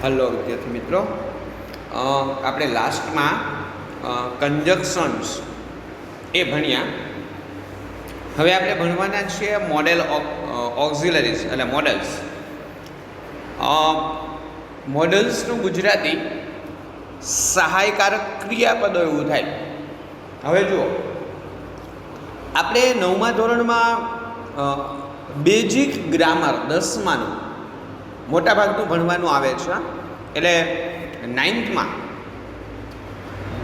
Hello વિદ્યાર્થી મિત્રો, આપણે લાસ્ટમાં કંજક્શન્સ એ ભણ્યા. હવે આપણે ભણવાના છીએ મોડેલ ઓક્ઝિલરીઝ એટલે મોડેલ્સ. મોડેલ્સનું ગુજરાતી સહાયકારક ક્રિયાપદો એવું થાય. હવે જુઓ, આપણે 9મા ધોરણમાં બેઝિક ગ્રામર 10માનું મોટાભાગનું ભણવાનું આવે છે. એટલે 9થમાં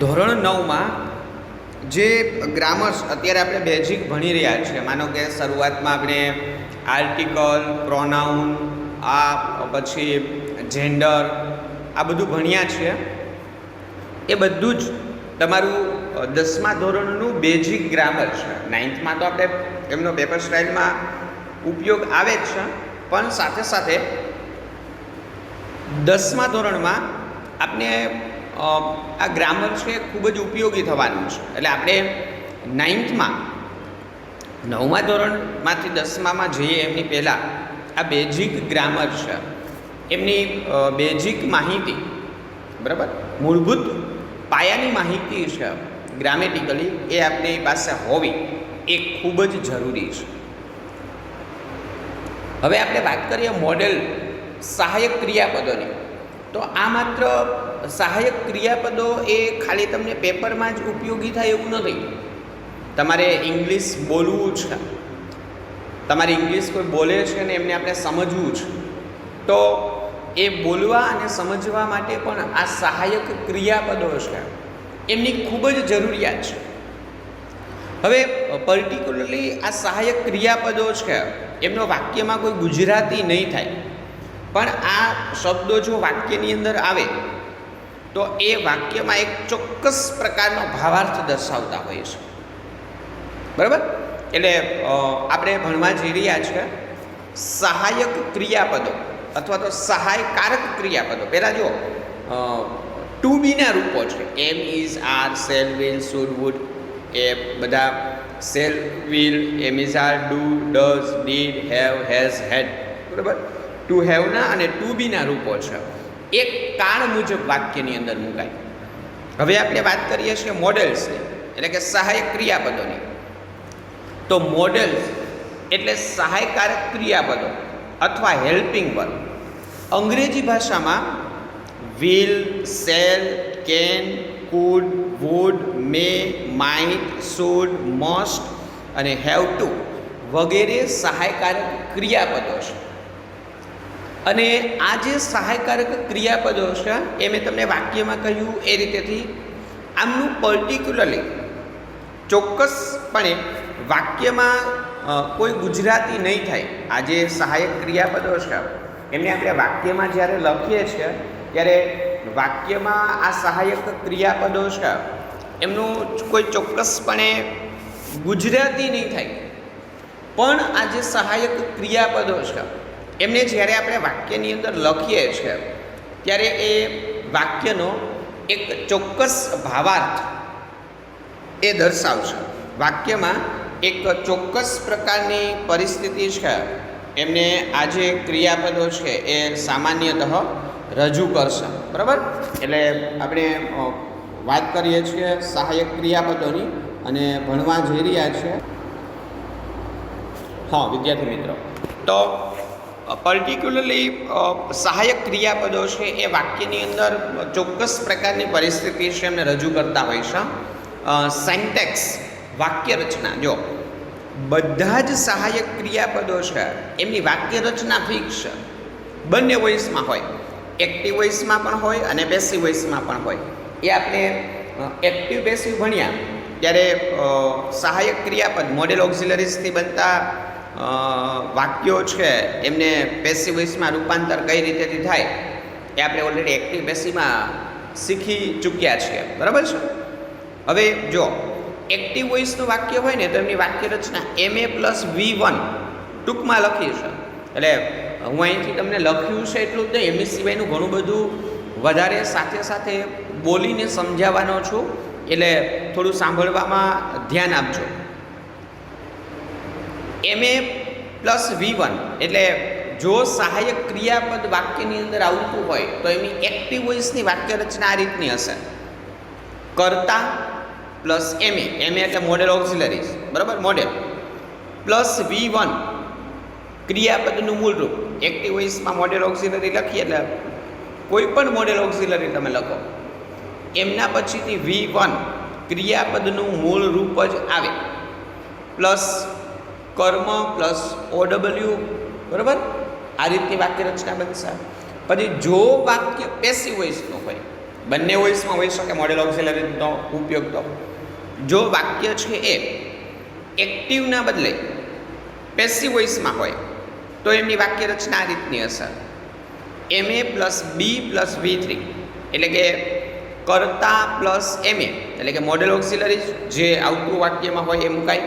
ધોરણ 9માં જે ગ્રામર્સ અત્યારે આપણે બેઝિક ભણી રહ્યા છીએ, માનો કે શરૂઆતમાં આપણે આર્ટિકલ, પ્રોનાઉન, આ પછી જેન્ડર, આ બધું ભણ્યા છીએ. એ બધું જ તમારું 10મા ધોરણનું બેઝિક ગ્રામર છે. 9થમાં તો આપણે એમનો પેપર સ્ટાઇલમાં ઉપયોગ આવે જ છે, પણ સાથે સાથે 10મા ધોરણમાં આપણે આ ગ્રામર છે ખૂબ જ ઉપયોગી થવાનું છે. એટલે આપણે 9થમાં 9મા ધોરણમાંથી 10મામાં જઈએ એમની પહેલાં આ બેઝિક ગ્રામર છે, એમની બેઝિક માહિતી, બરાબર, મૂળભૂત પાયાની માહિતી છે ગ્રામેટિકલી, એ આપણી પાસે હોવી એ ખૂબ જ જરૂરી છે. હવે આપણે વાત કરીએ મોડેલ સહાયક ક્રિયાપદોની. તો આ માત્ર સહાયક ક્રિયાપદો એ ખાલી તમને પેપરમાં જ ઉપયોગી થાય એવું નથી. તમારે ઇંગ્લિશ બોલવું છે, તમારે ઇંગ્લિશ કોઈ બોલે છે ને એમને આપણે સમજવું છે, તો એ બોલવા અને સમજવા માટે પણ આ સહાયક ક્રિયાપદો છે એમની ખૂબ જ જરૂરિયાત છે. હવે પર્ટિક્યુલરલી આ સહાયક ક્રિયાપદો છે એમનો વાક્યમાં કોઈ ગુજરાતી નહીં થાય, પણ આ શબ્દો જો વાક્યની અંદર આવે તો એ વાક્યમાં એક ચોક્કસ પ્રકારનો ભાવાર્થ દર્શાવતા હોય છે, બરાબર. એટલે આપણે ભણવા જઈ રહ્યા છીએ સહાયક ક્રિયાપદો અથવા તો સહાયકારક ક્રિયાપદો. પહેલાં જો ટુ બીના રૂપો છે, am, is, are, shall, will, should, would, એ બધા shall, will, am, is, are, do, does, did, have, has, had, બરાબર. ટુ હેવના અને ટુ બીના રૂપો છે, એક કાળ મુજબ વાક્યની અંદર મુકાય. હવે આપણે વાત કરીએ છીએ મોડેલ્સની, એટલે કે સહાયક ક્રિયાપદોની. તો મોડેલ્સ એટલે સહાયકારક ક્રિયાપદો અથવા હેલ્પિંગ વર્બ. અંગ્રેજી ભાષામાં will, shall, can, could, would, may, might, should, must અને હેવ ટુ વગેરે સહાયકારક ક્રિયાપદો છે. અને આ જે સહાયકારક ક્રિયાપદો છે એ મેં તમને વાક્યમાં કહ્યું એ રીતેથી આમનું પર્ટિક્યુલરલી ચોક્કસપણે વાક્યમાં કોઈ ગુજરાતી નહીં થાય. આ જે સહાયક ક્રિયાપદો છે એમને આપણે વાક્યમાં જ્યારે લખીએ છીએ ત્યારે વાક્યમાં આ સહાયક ક્રિયાપદો છે એમનું કોઈ ચોક્કસપણે ગુજરાતી નહીં થાય, પણ આ જે સહાયક ક્રિયાપદો છે એમને જ્યારે આપણે વાક્યની અંદર લખીએ છીએ ત્યારે એ વાક્યનો એક ચોક્કસ ભાવાર્થ એ દર્શાવશે. વાક્યમાં એક ચોક્કસ પ્રકારની પરિસ્થિતિ છે એમને આ જે ક્રિયાપદો છે એ સામાન્યતઃ રજૂ કરશે, બરાબર. એટલે આપણે વાત કરીએ છીએ સહાયક ક્રિયાપદોની અને ભણવા જઈ રહ્યા છીએ. હા વિદ્યાર્થી મિત્રો, તો પર્ટિક્યુલરલી સહાયક ક્રિયાપદો છે એ વાક્યની અંદર ચોક્કસ પ્રકારની પરિસ્થિતિ છે એમને રજૂ કરતા હોય છે. સેન્ટેક્સ, વાક્ય રચના, જો બધા જ સહાયક ક્રિયાપદો છે એમની વાક્ય રચના ફિક્સ છે. બંને વોઇસમાં હોય, એક્ટિવ વોઇસમાં પણ હોય અને પેસિવ વોઇસમાં પણ હોય. એ આપણે એક્ટિવ પેસિવ ભણ્યા ત્યારે સહાયક ક્રિયાપદ મોડેલ ઓક્ઝિલરીઝથી બનતા વાક્યો છે એમને પેસિવ વોઇસમાં રૂપાંતર કઈ રીતેથી થાય એ આપણે ઓલરેડી એક્ટિવ પેસિવમાં શીખી ચૂક્યા છીએ, બરાબર છે. હવે જો એક્ટિવ વોઇસનું વાક્ય હોય ને તો એમની વાક્ય રચના MA+V1 ટૂંકમાં લખી છે. એટલે હું અહીંથી તમને લખ્યું છે એટલું જ નહીં, એમની સિવાયનું ઘણું બધું વધારે સાથે સાથે બોલીને સમજાવવાનો છું, એટલે થોડું સાંભળવામાં ધ્યાન આપજો. MA+V1 એટલે જો સહાયક ક્રિયાપદ વાક્યની અંદર આવતું હોય તો એની એક્ટિવ વોઇસની વાક્ય રચના આ રીતની હશે. કર્તા પ્લસ એમએ, એમએ એટલે મોડેલ ઓક્સિલરીઝ, બરાબર, મોડેલ પ્લસ V1 ક્રિયાપદનું મૂળ રૂપ. એક્ટિવ વોઇસમાં મોડેલ ઓક્સિલરી લખીએ એટલે કોઈ પણ મોડેલ ઓક્સિલરી તમે લખો એમના પછીથી V1 ક્રિયાપદનું મૂળ રૂપ જ આવે, પ્લસ કર્મ પ્લસ OW, બરાબર, આ રીતની વાક્ય રચના બનશે. પછી જો વાક્ય પેસિવ વોઇસનું હોય, બંને વોઇસમાં હોઈ શકે મોડેલ ઓક્સિલરીનો ઉપયોગ, તો જો વાક્ય છે એ એક્ટિવના બદલે પેસિવ વોઇસમાં હોય તો એમની વાક્ય રચના આ રીતની હશે. MA plus B plus V3 એટલે કે કર્તા પ્લસ MA એટલે કે મોડેલ ઓક્સિલરી જે આવતું વાક્યમાં હોય એ મુકાય,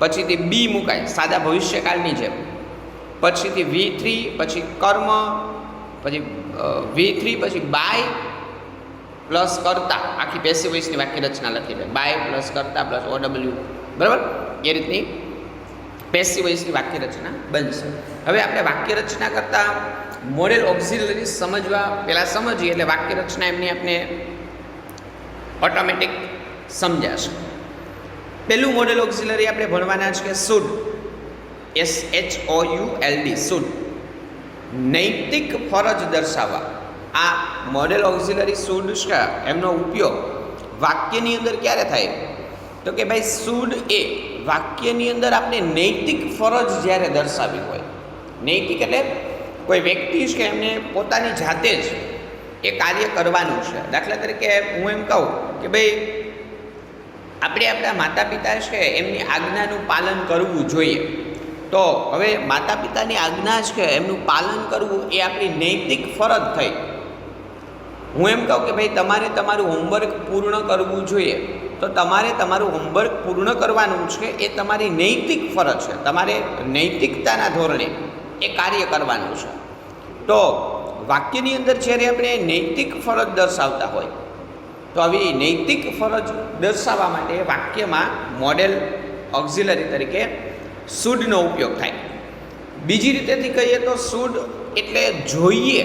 પછીથી B મુકાય સાદા ભવિષ્યકાળની જેમ, પછીથી V3, પછી કર્મ, પછી V3, પછી બાય પ્લસ કર્તા, આખી પેસિવ વોઇસની વાક્ય રચના લખી દે, બાય પ્લસ કર્તા પ્લસ OW, બરાબર, એ રીતની પેસિવ વોઇસની વાક્ય રચના બનશે. હવે આપણે વાક્ય રચના કરતાં મોડેલ ઓક્સિલરી સમજવા પહેલાં સમજીએ એટલે વાક્ય રચના એમની આપણે ઓટોમેટિક સમજાશે. પહેલું મોડેલ ઓક્સિલરી આપણે ભણવાના છે કે શુડ, SHOULD, શુડ, નૈતિક ફરજ દર્શાવવા. આ મોડેલ ઓક્સિલરી શુડ છે એમનો ઉપયોગ વાક્યની અંદર ક્યારે થાય તો કે ભાઈ શુડ એ વાક્યની અંદર આપણે નૈતિક ફરજ જ્યારે દર્શાવી હોય. નૈતિક એટલે કોઈ વ્યક્તિ છે એમને પોતાની જાતે જ એ કાર્ય કરવાનું છે. દાખલા તરીકે હું એમ કહું કે ભાઈ આપણે આપણા માતા પિતા છે એમની આજ્ઞાનું પાલન કરવું જોઈએ, તો હવે માતા પિતાની આજ્ઞા છે એમનું પાલન કરવું એ આપણી નૈતિક ફરજ થઈ. હું એમ કહું કે ભાઈ તમારે તમારું હોમવર્ક પૂર્ણ કરવું જોઈએ, તો તમારે તમારું હોમવર્ક પૂર્ણ કરવાનું છે, એ તમારી નૈતિક ફરજ છે, તમારે નૈતિકતાના ધોરણે એ કાર્ય કરવાનું છે. તો વાક્યની અંદર જ્યારે આપણે નૈતિક ફરજ દર્શાવતા હોય તો આવી નૈતિક ફરજ દર્શાવવા માટે વાક્યમાં મોડેલ ઓક્સિલરી તરીકે શુડનો ઉપયોગ થાય. બીજી રીતેથી કહીએ તો શુડ એટલે જોઈએ,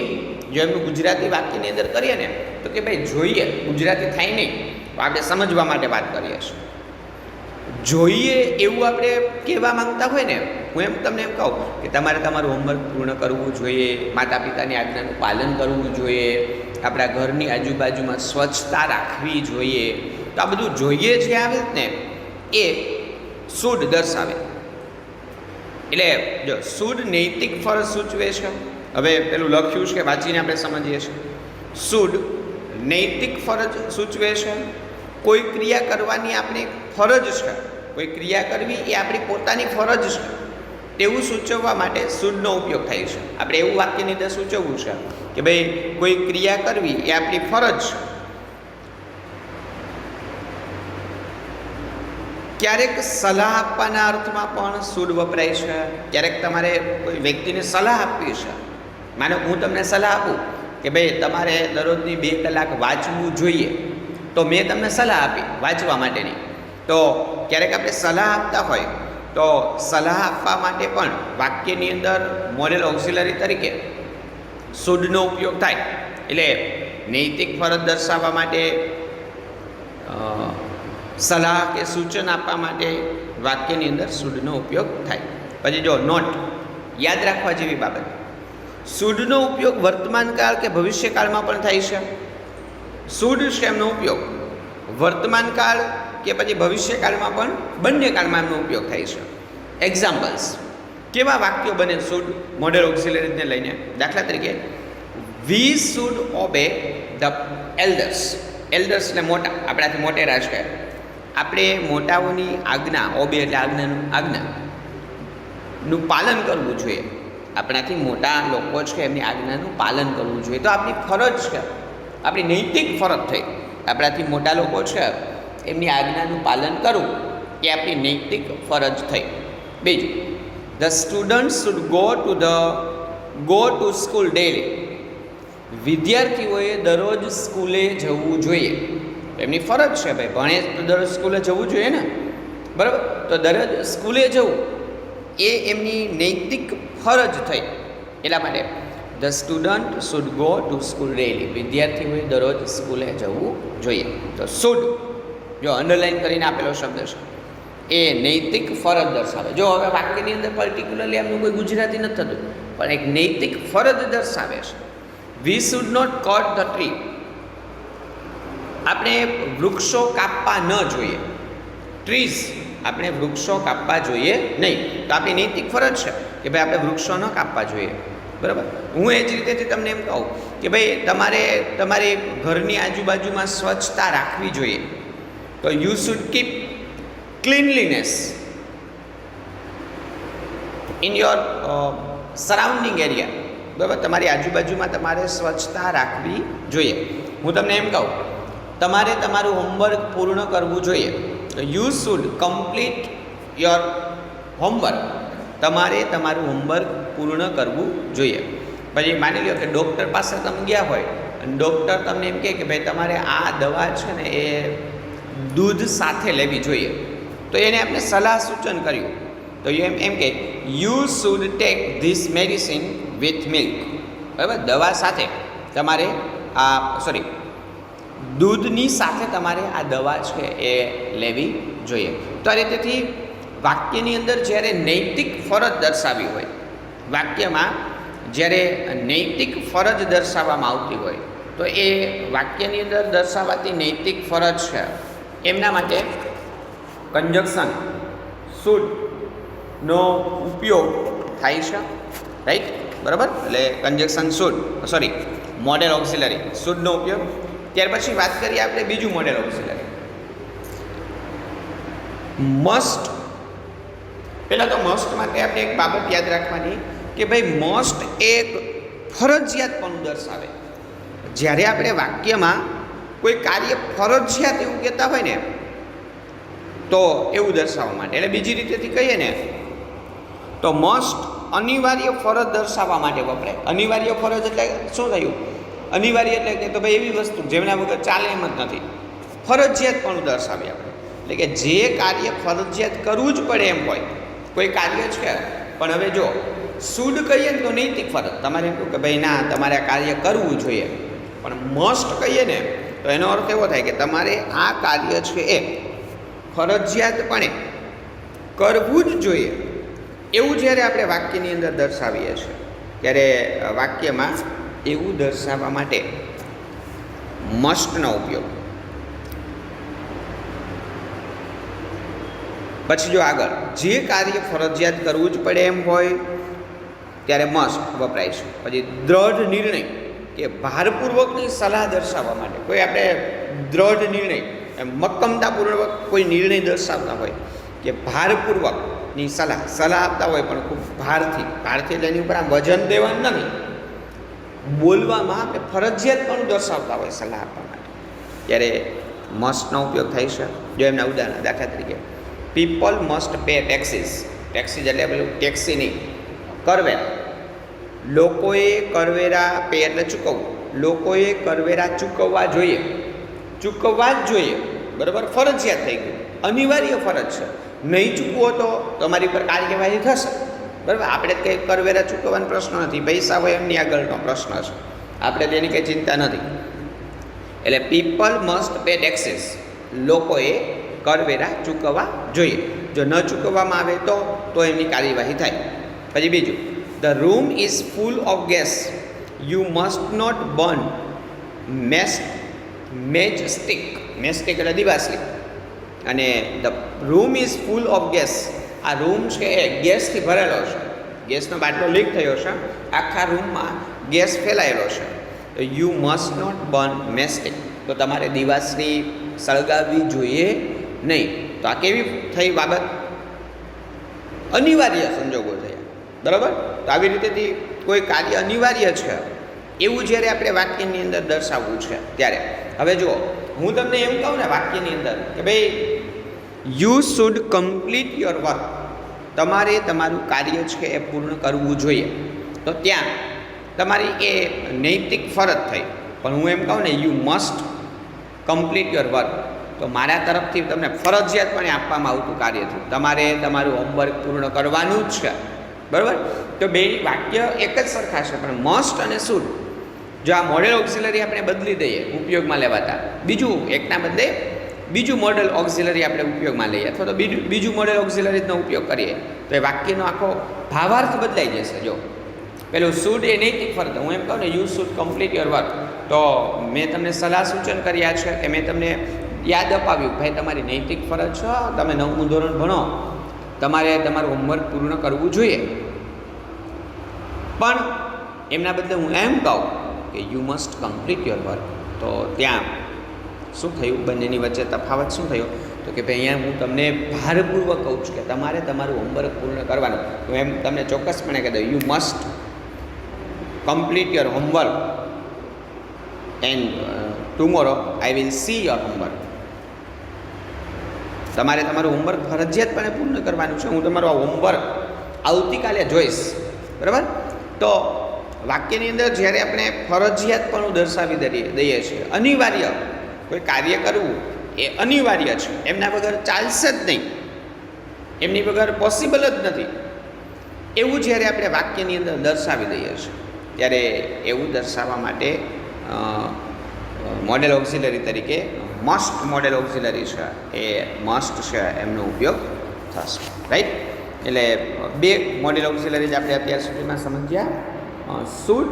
જો એમનું ગુજરાતી વાક્યની અંદર કરીએ ને તો કે ભાઈ જોઈએ, ગુજરાતી થાય નહીં તો આપણે સમજવા માટે વાત કરીએ છીએ. જોઈએ એવું આપણે કહેવા માંગતા હોય ને, હું એમ તમને એમ કહું કે તમારે તમારું હોમવર્ક પૂર્ણ કરવું જોઈએ, માતા પિતાની આજ્ઞાનું પાલન કરવું જોઈએ, આપણા ઘરની આજુબાજુમાં સ્વચ્છતા રાખવી જોઈએ, તો આ બધું જોઈએ છે આવે ને એ શુડ દર્શાવે. એટલે જો શુડ નૈતિક ફરજ સૂચવે છે. હવે પેલું લખ્યું છે કે વાંચીને આપણે સમજીએ છીએ. શુડ નૈતિક ફરજ સૂચવે છે. કોઈ ક્રિયા કરવાની આપણી ફરજ છે, કોઈ ક્રિયા કરવી એ આપણી પોતાની ફરજ છે તેવું સૂચવવા માટે શુડનો ઉપયોગ થાય છે. આપણે એવું વાક્યની અંદર સૂચવવું છે કે ભાઈ કોઈ ક્રિયા કરવી એ આપણી ફરજ છે. ક્યારેક સલાહ આપવાના અર્થમાં પણ શુડ વપરાય છે. ક્યારેક તમારે કોઈ વ્યક્તિને સલાહ આપવી છે, માનો હું તમને સલાહ આપું કે ભાઈ તમારે દરરોજની 2 કલાક વાંચવું જોઈએ, તો મેં તમને સલાહ આપી વાંચવા માટેની. તો ક્યારેક આપણે સલાહ આપતા હોય તો સલાહ આપવા માટે પણ વાક્યની અંદર મોડેલ ઓક્સિલરી તરીકે શુડનો ઉપયોગ થાય. એટલે નૈતિક ફરજ દર્શાવવા માટે, સલાહ કે સૂચન આપવા માટે વાક્યની અંદર શુડનો ઉપયોગ થાય. પછી જો નોટ, યાદ રાખવા જેવી બાબત, શુડનો ઉપયોગ વર્તમાનકાળ કે ભવિષ્યકાળમાં પણ થાય છે. શુડ છે એમનો ઉપયોગ વર્તમાનકાળ કે પછી ભવિષ્યકાળમાં પણ બંને કાળમાં એમનો ઉપયોગ થાય છે. એક્ઝામ્પલ્સ, કેવા વાક્યો બને શુડ મોડેલ ઓક્સિલરીને લઈને? દાખલા તરીકે we should obey the elders. Elders એટલે મોટા, આપણાથી મોટેરા છે. આપણે મોટાઓની આજ્ઞા, ઓબે એટલે આજ્ઞાનું પાલન કરવું જોઈએ. આપણાથી મોટા લોકો છે એમની આજ્ઞાનું પાલન કરવું જોઈએ. તો આપણી ફરજ છે, આપણી નૈતિક ફરજ થઈ. આપણાથી મોટા લોકો છે એમની આજ્ઞાનું પાલન કરવું એ આપણી નૈતિક ફરજ થઈ. બીજું, the student should go to school daily. વિદ્યાર્થીઓએ દરરોજ સ્કૂલે જવું જોઈએ. એમની ફરજ છે ભાઈ, ભણે તો દરરોજ સ્કૂલે જવું જોઈએ ને, બરાબર? તો દરરોજ સ્કૂલે જવું એ એમની નૈતિક ફરજ થઈ. એટલા માટે the student should go to school daily, વિદ્યાર્થીઓએ દરરોજ સ્કૂલે જવું જોઈએ. તો શુડ જો અંડરલાઇન કરીને આપેલો શબ્દ છે એ નૈતિક ફરજ દર્શાવે. જો હવે વાક્યની અંદર પર્ટિક્યુલરલી એમનું કોઈ ગુજરાતી નથી થતું, પણ એક નૈતિક ફરજ દર્શાવે છે. We should not cut the tree, આપણે વૃક્ષો કાપવા ન જોઈએ. ટ્રીઝ, આપણે વૃક્ષો કાપવા જોઈએ નહીં. તો આપણી નૈતિક ફરજ છે કે ભાઈ આપણે વૃક્ષો ન કાપવા જોઈએ. બરાબર. હું એ જ રીતેથી તમને એમ કહું કે ભાઈ તમારે ઘરની આજુબાજુમાં સ્વચ્છતા રાખવી જોઈએ. તો you should keep cleanliness in your surrounding area. બરાબર. તમારી આજુબાજુમાં તમારે સ્વચ્છતા રાખવી જોઈએ. હું તમને એમ કહું, તમારે તમારું હોમવર્ક પૂર્ણ કરવું જોઈએ. તો you should complete your homework, તમારે તમારું હોમવર્ક પૂર્ણ કરવું જોઈએ. પછી માની લો કે ડૉક્ટર પાસે તમે ગયા હોય અને ડૉક્ટર તમને એમ કહે કે ભાઈ તમારે આ દવા છે ને એ દૂધ સાથે લેવી જોઈએ, તો એને આપણે સલાહ સૂચન કર્યું. તો એમ કે you should take this medicine with milk. બરાબર. દવા સાથે તમારે દૂધની સાથે તમારે આ દવા છે એ લેવી જોઈએ. તો આ રીતેથી વાક્યની અંદર જ્યારે નૈતિક ફરજ દર્શાવી હોય, વાક્યમાં જ્યારે નૈતિક ફરજ દર્શાવવામાં આવતી હોય, તો એ વાક્યની અંદર દર્શાવાતી નૈતિક ફરજ છે એમના માટે કંજક્શન શુડનો ઉપયોગ થાય છે. રાઈટ. બરાબર. એટલે કંજક્શન મોડેલ ઓક્સિલરી શુડનો ઉપયોગ. ત્યાર પછી વાત કરીએ આપણે બીજું મોડેલ ઓક્સિલરી મસ્ટ. પહેલાં તો મસ્ટ માટે આપણે એક બાબત યાદ રાખવાની કે ભાઈ મસ્ટ એક ફરજિયાતપણું દર્શાવે. જ્યારે આપણે વાક્યમાં કોઈ કાર્ય ફરજિયાત એવું કહેતા હોય ને તો એવું દર્શાવવા માટે, એટલે બીજી રીતેથી કહીએ ને તો મસ્ટ અનિવાર્ય ફરજ દર્શાવવા માટે વપરાય. અનિવાર્ય ફરજ એટલે શું થયું? અનિવાર્ય એટલે કે તો ભાઈ એવી વસ્તુ જેમના વગર ચાલે એમ જ નથી. ફરજિયાતપણું દર્શાવીએ આપણે, એટલે કે જે કાર્ય ફરજિયાત કરવું જ પડે એમ હોય. કોઈ કાર્ય છે પણ હવે જો શુડ કહીએ ને તો નૈતિક ફરજ, તમારે એમ કહું કે ભાઈ ના તમારે આ કાર્ય કરવું જોઈએ, પણ મસ્ટ કહીએ ને તો એનો અર્થ એવો થાય કે તમારે આ કાર્ય છે એ ફરજિયાતપણે કરવું જ જોઈએ. એવું જ્યારે આપણે વાક્યની અંદર દર્શાવીએ છીએ ત્યારે વાક્યમાં એવું દર્શાવવા માટે મસ્ટનો ઉપયોગ. પછી જો આગળ જે કાર્ય ફરજિયાત કરવું જ પડે એમ હોય ત્યારે મસ્ટ વપરાય છે. પછી દ્રઢ નિર્ણય કે ભારપૂર્વકની સલાહ દર્શાવવા માટે, કોઈ આપણે દ્રઢ નિર્ણય મક્કમતાપૂર્વક કોઈ નિર્ણય દર્શાવતા હોય કે ભારપૂર્વકની સલાહ આપતા હોય પણ ખૂબ ભારથી એટલે એની ઉપર આમ વજન દેવાનું નથી, બોલવામાં આપણે ફરજિયાત પણ દર્શાવતા હોય સલાહ આપવા માટે, ત્યારે મસ્ટનો ઉપયોગ થાય છે. જો એમના ઉદાહરણ દાખલા તરીકે people must pay taxes. Taxes એટલે પેલું ટેક્સી નહીં, કરવેરા. લોકોએ કરવેરા પે એટલે ચૂકવવું. લોકોએ કરવેરા ચૂકવવા જોઈએ, ચૂકવવા જ જોઈએ. બરાબર. ફરજિયાત થઈ ગયું, અનિવાર્ય ફરજ છે. નહીં ચૂકવો તો તમારી પર કાર્યવાહી થશે. બરાબર. આપણે કંઈ કરવેરા ચૂકવવાનો પ્રશ્ન નથી, પૈસા હોય એમની આગળનો પ્રશ્ન છે, આપણે તેની કંઈ ચિંતા નથી. એટલે પીપલ મસ્ટ પે ટેક્સીસ, લોકોએ કરવેરા ચૂકવવા જોઈએ. જો ન ચૂકવવામાં આવે તો એમની કાર્યવાહી થાય. પછી બીજું, the room is full of gas, you must not burn match stick. Match stick એટલે દિવાસળી. અને the room is full of gas, આ રૂમ છે એ ગેસથી ભરેલો છે, ગેસનો બાટલો લીક થયો છે, આખા રૂમમાં ગેસ ફેલાયેલો છે. તો you must not burn match stick, તો તમારે દિવાસળી સળગાવવી જોઈએ નહીં. તો આ કેવી થઈ બાબત? અનિવાર્ય સંજોગો થયા. બરાબર. તો આવી રીતેથી કોઈ કાર્ય અનિવાર્ય છે એવું જ્યારે આપણે વાક્યની અંદર દર્શાવવું છે ત્યારે હવે જુઓ, હું તમને એમ કહું ને વાક્યની અંદર કે ભાઈ you should complete your work, તમારે તમારું કાર્ય છે એ પૂર્ણ કરવું જોઈએ, તો ત્યાં તમારી એ નૈતિક ફરજ થઈ. પણ હું એમ કહું ને you must complete your work, તો મારા તરફથી તમને ફરજિયાતપણે આપવામાં આવતું કાર્ય થયું, તમારે તમારું હોમવર્ક પૂર્ણ કરવાનું જ છે. બરાબર. તો બે વાક્ય એક જ સરખા છે, પણ મસ્ટ અને શુડ, જો આ મોડેલ ઓક્સિલરી આપણે બદલી દઈએ ઉપયોગમાં લેવાતા, બીજું એકના બદલે બીજું મોડેલ ઓક્સિલરી આપણે ઉપયોગમાં લઈએ અથવા તો બીજું મોડેલ ઓક્સિલરીનો ઉપયોગ કરીએ તો એ વાક્યનો આખો ભાવાર્થ બદલાઈ જશે. જો પેલું શુડ એ નૈતિક ફરજ, હું એમ કહું ને you should complete your work, તો મેં તમને સલાહ સૂચન કર્યા છે કે મેં તમને યાદ અપાવ્યું ભાઈ તમારી નૈતિક ફરજ છે, તમે 9મું ધોરણ ભણો, તમારે તમારું હોમવર્ક પૂર્ણ કરવું જોઈએ. પણ એમના બદલે હું એમ કહું કે you must complete your work, તો ત્યાં શું થયું, બંનેની વચ્ચે તફાવત શું થયો? તો કે ભાઈ અહીંયા હું તમને ભારપૂર્વક કહું છું કે તમારે તમારું હોમવર્ક પૂર્ણ કરવાનું. તો એમ તમને ચોક્કસપણે કહી દઉં you must complete your homework and tomorrow I will see your homework. તમારે તમારું હોમવર્ક ફરજિયાતપણે પૂર્ણ કરવાનું છે, હું તમારું આ હોમવર્ક આવતીકાલે જોઈશ. બરાબર. તો વાક્યની અંદર જ્યારે આપણે ફરજિયાતપણું દર્શાવી દઈએ છીએ, અનિવાર્ય કોઈ કાર્ય કરવું એ અનિવાર્ય છે, એમના વગર ચાલશે જ નહીં, એમની વગર પોસિબલ જ નથી, એવું જ્યારે આપણે વાક્યની અંદર દર્શાવી દઈએ છીએ ત્યારે એવું દર્શાવવા માટે મોડેલ ઓક્સિલરી તરીકે મસ્ટ મોડેલ ઓક્સિલરી છે એ મસ્ટ છે એમનો ઉપયોગ થશે. રાઈટ. એટલે બે મોડેલ ઓક્સિલરી જ આપણે અત્યાર સુધીમાં સમજ્યા, શુડ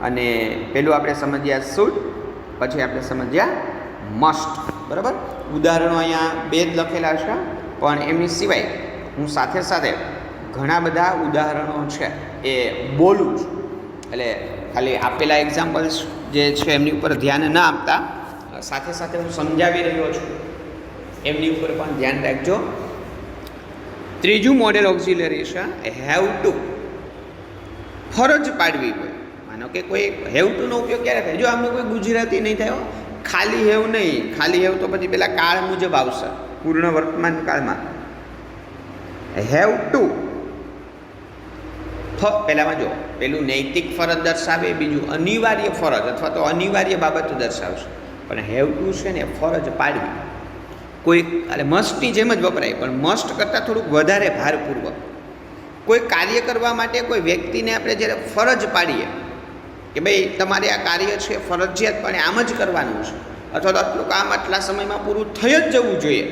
અને પેલું આપણે સમજ્યા શુડ, પછી આપણે સમજ્યા મસ્ટ. બરાબર. ઉદાહરણો અહીંયા બે જ લખેલા છે, પણ એમની સિવાય હું સાથે સાથે ઘણા બધા ઉદાહરણો છે એ બોલું છું, એટલે ખાલી આપેલા એક્ઝામ્પલ્સ જે છે એમની ઉપર ધ્યાન ન આપતા સાથે સાથે હું સમજાવી રહ્યો છું, એમની ઉપર પણ ધ્યાન રાખજો. ત્રીજું મોડેલ ઓક્સિલરી છે હેવ ટુ, ફરજ પાડવી હોય. માનો કે કોઈ હેવ ટુનો ઉપયોગ ક્યારે થાય? જો આમનું કોઈ ગુજરાતી નહીં થયો, ખાલી હેવ નહીં, ખાલી હેવ તો પછી પેલા કાળ મુજબ આવશે પૂર્ણ વર્તમાન કાળમાં. હેવ ટુ પહેલામાં જો પેલું નૈતિક ફરજ દર્શાવે, બીજું અનિવાર્ય ફરજ અથવા તો અનિવાર્ય બાબત દર્શાવશે. પણ હેવ ટુ છે ને ફરજ પાડવી, કોઈ એટલે મસ્ટની જેમ જ વપરાય, પણ મસ્ટ કરતાં થોડુંક વધારે ભારપૂર્વક. કોઈ કાર્ય કરવા માટે કોઈ વ્યક્તિને આપણે જ્યારે ફરજ પાડીએ કે ભાઈ તમારે આ કાર્ય છે ફરજિયાતપણે આમ જ કરવાનું છે, અથવા તો આટલું કામ આટલા સમયમાં પૂરું થઈ જ જવું જોઈએ,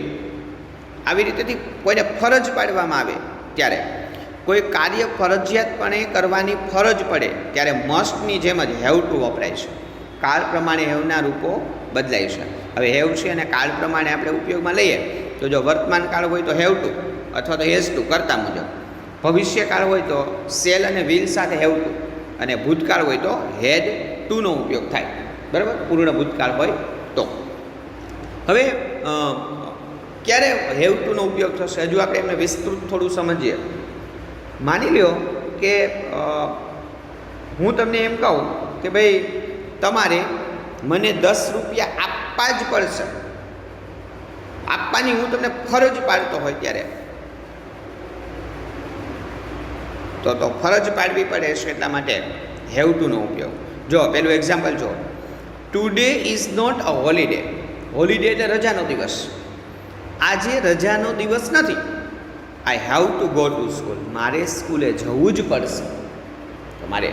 આવી રીતેથી કોઈને ફરજ પાડવામાં આવે ત્યારે કોઈ કાર્ય ફરજિયાતપણે કરવાની ફરજ પડે ત્યારે મસ્ટની જેમ જ હેવ ટુ વપરાય છે. કાળ પ્રમાણે હેવના રૂપો બદલાય છે. હવે હેવ છે અને કાળ પ્રમાણે આપણે ઉપયોગમાં લઈએ તો જો વર્તમાન કાળ હોય તો હેવ ટુ અથવા તો હેઝ ટુ કરતા મુજબ, ભવિષ્યકાળ હોય તો સેલ અને વિલ સાથે હેવ ટુ, અને ભૂતકાળ હોય તો હેડ ટુનો ઉપયોગ થાય. બરાબર. પૂર્ણ ભૂતકાળ હોય તો. હવે ક્યારે હેવ ટુનો ઉપયોગ થશે હજુ આપણે એમને વિસ્તૃત થોડું સમજીએ. માની લ્યો કે હું તમને એમ કહું કે ભાઈ તમારે મને 10 રૂપિયા આપવા જ પડશે, આપવાની હું તમને ફરજ પાડતો હોય ત્યારે તો ફરજ પાડવી પડે છે, એટલા માટે હેવ ટુનો ઉપયોગ. જો પેલું એક્ઝામ્પલ જો, today is not a holiday. Holiday એટલે રજાનો દિવસ, આજે રજાનો દિવસ નથી. I have to go to school, મારે સ્કૂલે જવું જ પડશે. તો મારે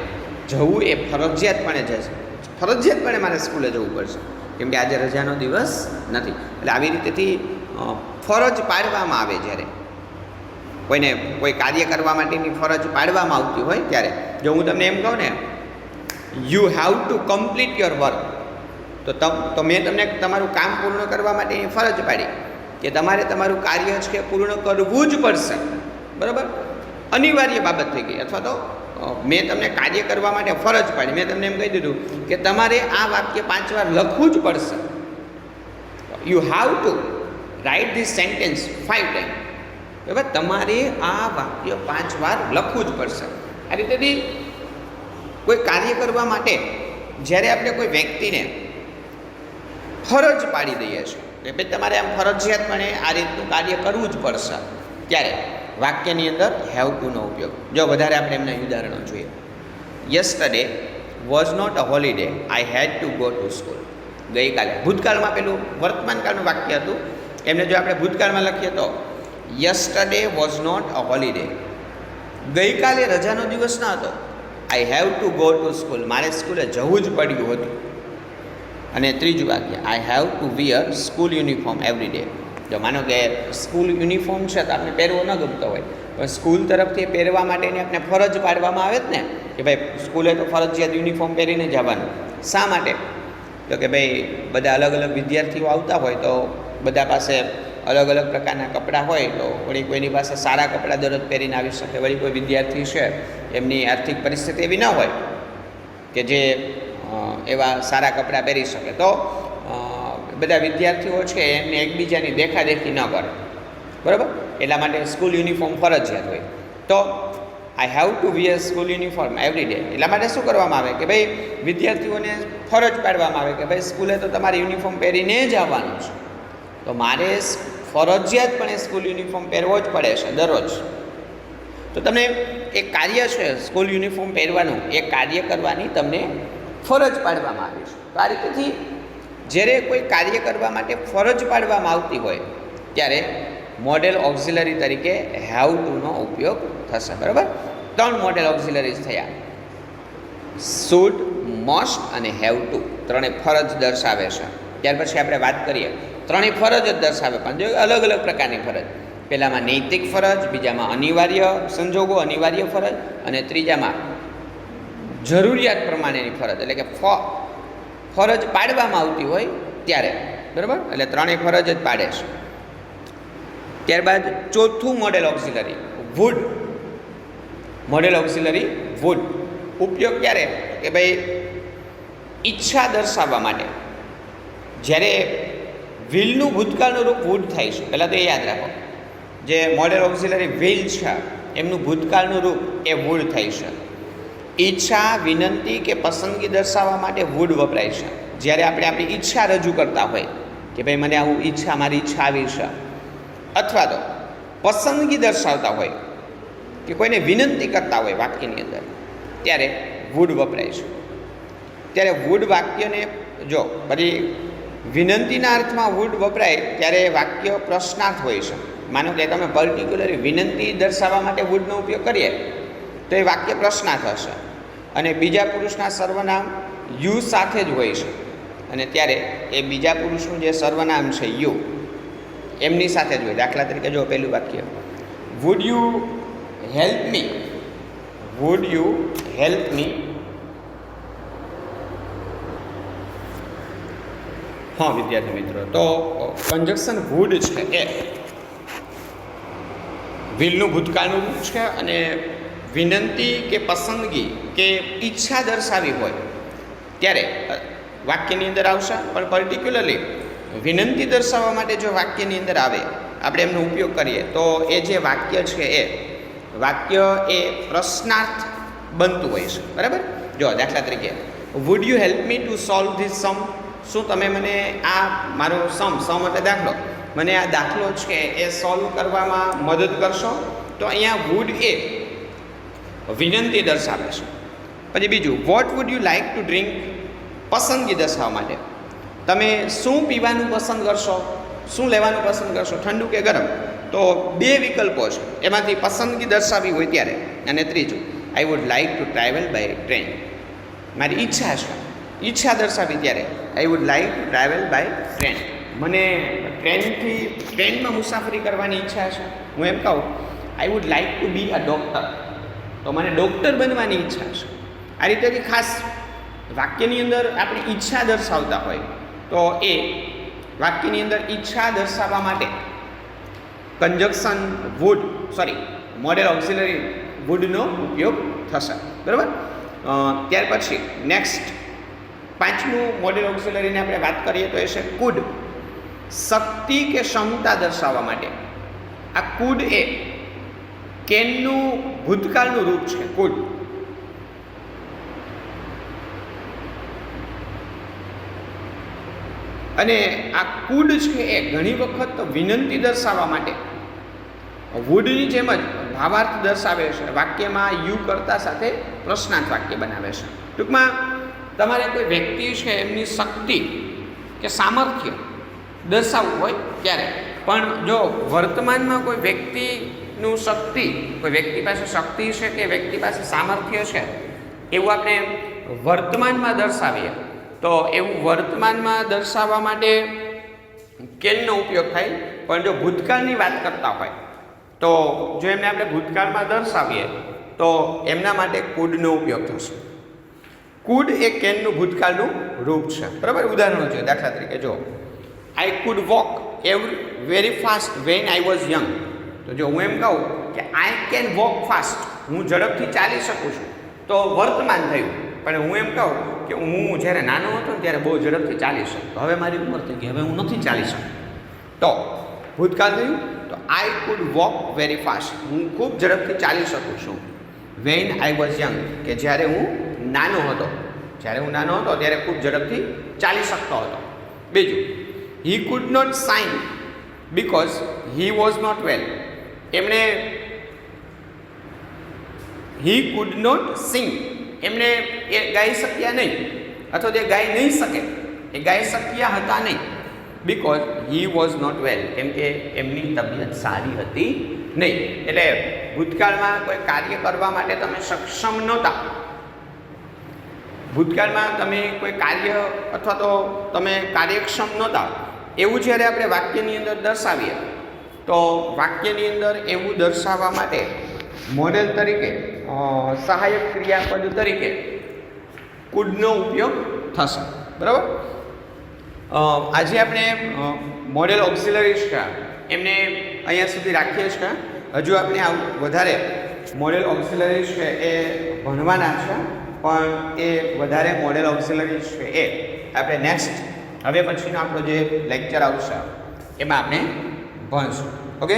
જવું એ ફરજિયાતપણે જશે, ફરજિયાતપણે મારે સ્કૂલે જવું પડશે કેમ કે આજે રજાનો દિવસ નથી. એટલે આવી રીતેથી ફરજ પાડવામાં આવે જ્યારે કોઈને કોઈ કાર્ય કરવા માટેની ફરજ પાડવામાં આવતી હોય ત્યારે. જો હું તમને એમ કહું ને you have to complete your work, તો મેં તમને તમારું કામ પૂર્ણ કરવા માટેની ફરજ પાડી કે તમારે તમારું કાર્ય છે પૂર્ણ કરવું જ પડશે. બરાબર. અનિવાર્ય બાબત થઈ ગઈ. અથવા તો મેં તમને કાર્ય કરવા માટે ફરજ પાડી, મેં તમને એમ કહી દીધું કે તમારે આ વાક્ય 5 વાર લખવું જ પડશે. You have to write this sentence 5 time. બરાબર. તમારે આ વાક્ય 5 વાર લખવું જ પડશે. આ રીતેથી કોઈ કાર્ય કરવા માટે જ્યારે આપણે કોઈ વ્યક્તિને ફરજ પાડી દઈએ છીએ કે ભાઈ તમારે આમ ફરજિયાતપણે આ રીતનું કાર્ય કરવું જ પડશે, ત્યારે વાક્યની અંદર હેવ ટુનો ઉપયોગ. જો વધારે આપણે એમના ઉદાહરણો જોઈએ. Yesterday was not a holiday, I had to go to school. ગઈકાલે ભૂતકાળમાં પેલું વર્તમાનકાળનું વાક્ય હતું, એમને જો આપણે ભૂતકાળમાં લખીએ તો yesterday was not a holiday, ગઈકાલે રજાનો દિવસ ન હતો. I have to go to school. મારે સ્કૂલે જવું જ પડ્યું હતું. અને ત્રીજું વાક્ય, I have to wear school uniform every day. જો માનો કે સ્કૂલ યુનિફોર્મ છે તો આપણે પહેરવો ન ગમતો હોય, પણ સ્કૂલ તરફથી પહેરવા માટેની આપણે ફરજ પાડવામાં આવે જ ને કે ભાઈ સ્કૂલે તો ફરજિયાત યુનિફોર્મ પહેરીને જવાનું. શા માટે? તો કે ભાઈ બધા અલગ અલગ વિદ્યાર્થીઓ આવતા હોય તો બધા પાસે અલગ અલગ પ્રકારના કપડાં હોય, તો વળી કોઈની પાસે સારા કપડાં દરરોજ પહેરીને આવી શકે, વળી કોઈ વિદ્યાર્થી છે એમની આર્થિક પરિસ્થિતિ એવી ન હોય કે જે એવા સારા કપડાં પહેરી શકે, તો બધા વિદ્યાર્થીઓ છે એમને એકબીજાની દેખાદેખી ન કરે, બરાબર? એટલા માટે સ્કૂલ યુનિફોર્મ ફરજિયાત હોય. તો I have to wear school uniform every day. એટલા માટે શું કરવામાં આવે કે ભાઈ વિદ્યાર્થીઓને ફરજ પાડવામાં આવે કે ભાઈ સ્કૂલે તો તમારે યુનિફોર્મ પહેરીને જ આવવાનું છે, તો મારે ફરજિયાતપણે સ્કૂલ યુનિફોર્મ પહેરવો જ પડે છે દરરોજ. તો તમને એક કાર્ય છે સ્કૂલ યુનિફોર્મ પહેરવાનું, એ કાર્ય કરવાની તમને ફરજ પાડવામાં આવી છે. તો આ રીતેથી જ્યારે કોઈ કાર્ય કરવા માટે ફરજ પાડવામાં આવતી હોય ત્યારે મોડેલ ઓક્ઝિલરી તરીકે હેવ ટુનો ઉપયોગ થશે, બરાબર? 3 મોડેલ ઓક્ઝિલરીઝ થયા, શુડ, મસ્ટ અને હેવ ટુ. ત્રણેય ફરજ દર્શાવે છે. ત્યાર પછી આપણે વાત કરીએ, ત્રણેય ફરજ જ દર્શાવે, પણ જો અલગ અલગ પ્રકારની ફરજ. પહેલામાં નૈતિક ફરજ, બીજામાં અનિવાર્ય સંજોગો અનિવાર્ય ફરજ, અને ત્રીજામાં જરૂરિયાત પ્રમાણેની ફરજ, એટલે કે ફરજ પાડવામાં આવતી હોય ત્યારે, બરાબર? એટલે ત્રણેય ફરજ જ પાડે છે. ત્યારબાદ ચોથું modal auxiliary, would. Modal auxiliary would ઉપયોગ ક્યારે? કે ભાઈ ઈચ્છા દર્શાવવા માટે. જ્યારે વિલનું ભૂતકાળનું રૂપ વુડ થાય છે, પહેલાં તો એ યાદ રાખો, જે મોડેલ ઓક્ઝિલરી વિલ છે એમનું ભૂતકાળનું રૂપ એ વુડ થાય છે. ઈચ્છા, વિનંતી કે પસંદગી દર્શાવવા માટે વુડ વપરાય છે. જ્યારે આપણે આપણી ઈચ્છા રજૂ કરતા હોય કે ભાઈ મને આવું ઈચ્છા, મારી ઈચ્છા આવી છે, અથવા તો પસંદગી દર્શાવતા હોય કે કોઈને વિનંતી કરતા હોય વાક્યની અંદર, ત્યારે વુડ વપરાય છે. ત્યારે વુડ વાક્યને જો બધી વિનંતીના અર્થમાં વુડ વપરાય ત્યારે વાક્ય પ્રશ્નાર્થ હોય છે. માનો કે તમે પર્ટિક્યુલર વિનંતી દર્શાવવા માટે વુડનો ઉપયોગ કરીએ તો એ વાક્ય પ્રશ્નાર્થ હશે, અને બીજા પુરુષના સર્વનામ યુ સાથે જ હોય છે, અને ત્યારે એ બીજા પુરુષનું જે સર્વનામ છે યુ એમની સાથે જ હોય. દાખલા તરીકે જો પહેલું વાક્ય, wood you help me, wood you help મી. હા વિદ્યાર્થી મિત્રો, તો કંજક્શન વુડ છે એ વિલનું ભૂતકાળનું રૂપ છે, અને વિનંતી કે પસંદગી કે ઈચ્છા દર્શાવી હોય ત્યારે વાક્યની અંદર આવશે. પણ પર્ટિક્યુલરલી વિનંતી દર્શાવવા માટે જો વાક્યની અંદર આવે, આપણે એમનો ઉપયોગ કરીએ, તો એ જે વાક્ય છે એ વાક્ય એ પ્રશ્નાર્થ બનતું હોય છે, બરાબર? જો દાખલા તરીકે, would you help me to solve this sum. શું તમે મને આ મારો સમ એટલે દાખલો, મને આ દાખલો છે એ સોલ્વ કરવામાં મદદ કરશો? તો અહીંયા વુડ એ વિનંતી દર્શાવે છે. પછી બીજું, what would you like to drink, પસંદગી દર્શાવવા માટે. તમે શું પીવાનું પસંદ કરશો, શું લેવાનું પસંદ કરશો, ઠંડુ કે ગરમ? તો 2 વિકલ્પો છે, એમાંથી પસંદગી દર્શાવી હોય ત્યારે. અને ત્રીજું, I would like to travel by train. મારી ઈચ્છા છે, ઈચ્છા દર્શાવી ત્યારે I would like to travel by train. મને ટ્રેનમાં મુસાફરી કરવાની ઈચ્છા છે. હું એમ કહું, I would like to be a doctor, તો મને ડૉક્ટર બનવાની ઈચ્છા છે. આ રીતેથી ખાસ વાક્યની અંદર આપણી ઈચ્છા દર્શાવતા હોય તો એ વાક્યની અંદર ઈચ્છા દર્શાવવા માટે કંજક્શન વુડ મોડેલ ઓક્ઝિલરી વુડનો ઉપયોગ થશે, બરાબર? ત્યાર પછી નેક્સ્ટ 5મું મોડેલ ઓક્ઝિલરીને આપણે વાત કરીએ તો એ છે કુડ. શક્તિ કે ક્ષમતા દર્શાવવા માટે. આ કુડ એ કેનનું ભૂતકાળનું રૂપ છે, કુડ. અને આ કુડ છે એ ઘણી વખત વિનંતી દર્શાવવા માટે વુડની જેમ જ ભાવાર્થ દર્શાવે છે. વાક્યમાં યુ કરતા સાથે પ્રશ્નાર્થ વાક્ય બનાવે છે. ટૂંકમાં તમારે કોઈ વ્યક્તિ છે એમની શક્તિ કે સામર્થ્ય દર્શાવવું હોય ત્યારે, પણ જો વર્તમાનમાં કોઈ વ્યક્તિ વ્યક્તિનું શક્તિ, કોઈ વ્યક્તિ પાસે શક્તિ છે કે વ્યક્તિ પાસે સામર્થ્ય છે એવું આપણે વર્તમાનમાં દર્શાવીએ તો એવું વર્તમાનમાં દર્શાવવા માટે કેનનો ઉપયોગ થાય. પણ જો ભૂતકાળની વાત કરતા હોય તો જો એમને આપણે ભૂતકાળમાં દર્શાવીએ તો એમના માટે કુડનો ઉપયોગ થશે. કુડ એ કેનનું ભૂતકાળનું રૂપ છે. બરાબર. ઉદાહરણો છે. દાખલા તરીકે જો I could walk very fast when I was young. તો જો હું એમ કહું કે આઈ કેન વોક ફાસ્ટ, હું ઝડપથી ચાલી શકું છું, તો વર્તમાન થયું. પણ હું એમ કહું કે હું જ્યારે નાનો હતો ને ત્યારે બહુ ઝડપથી ચાલી શકતો, હવે મારી ઉંમર થઈ ગઈ, હવે હું નથી ચાલી શકતો, તો ભૂતકાળ થયું. તો I could walk very fast, હું ખૂબ ઝડપથી ચાલી શકું છું. વેન આઈ વોઝ યંગ, કે જ્યારે હું નાનો હતો ત્યારે ખૂબ ઝડપથી ચાલી શકતો હતો. બીજું, he could not sing because he was not well. એમણે હી કુડ નોટ સિંગ, એમણે એ ગાઈ શક્યા નહીં, અથવા તે ગાઈ નહીં શકે, એ ગાઈ શક્યા હતા નહીં. Because he was not well, કેમ કે એમની તબિયત સારી હતી નહીં. એટલે ભૂતકાળમાં કોઈ કાર્ય કરવા માટે તમે સક્ષમ નહોતા, ભૂતકાળમાં તમે કોઈ કાર્ય અથવા તો તમે કાર્યક્ષમ નહોતા, એવું જ્યારે આપણે વાક્યની અંદર દર્શાવીએ તો વાક્યની અંદર એવું દર્શાવવા માટે મોડેલ તરીકે સહાયક ક્રિયાપદ તરીકે કુડનો ઉપયોગ થશે. બરાબર. આજે આપણે મોડેલ ઓક્સિલરીઝ છે એમને અહીંયા સુધી રાખીએ છીએ. હજુ આપણે વધારે મોડેલ ઓક્સિલરીઝ છે એ ભણવાના છે, પણ એ વધારે મોડેલ ઓક્સિલરીઝ છે એ આપણે નેક્સ્ટ હવે પછીનો આપણો જે લેક્ચર આવશે એમાં આપણે ભણીશું. ઓકે.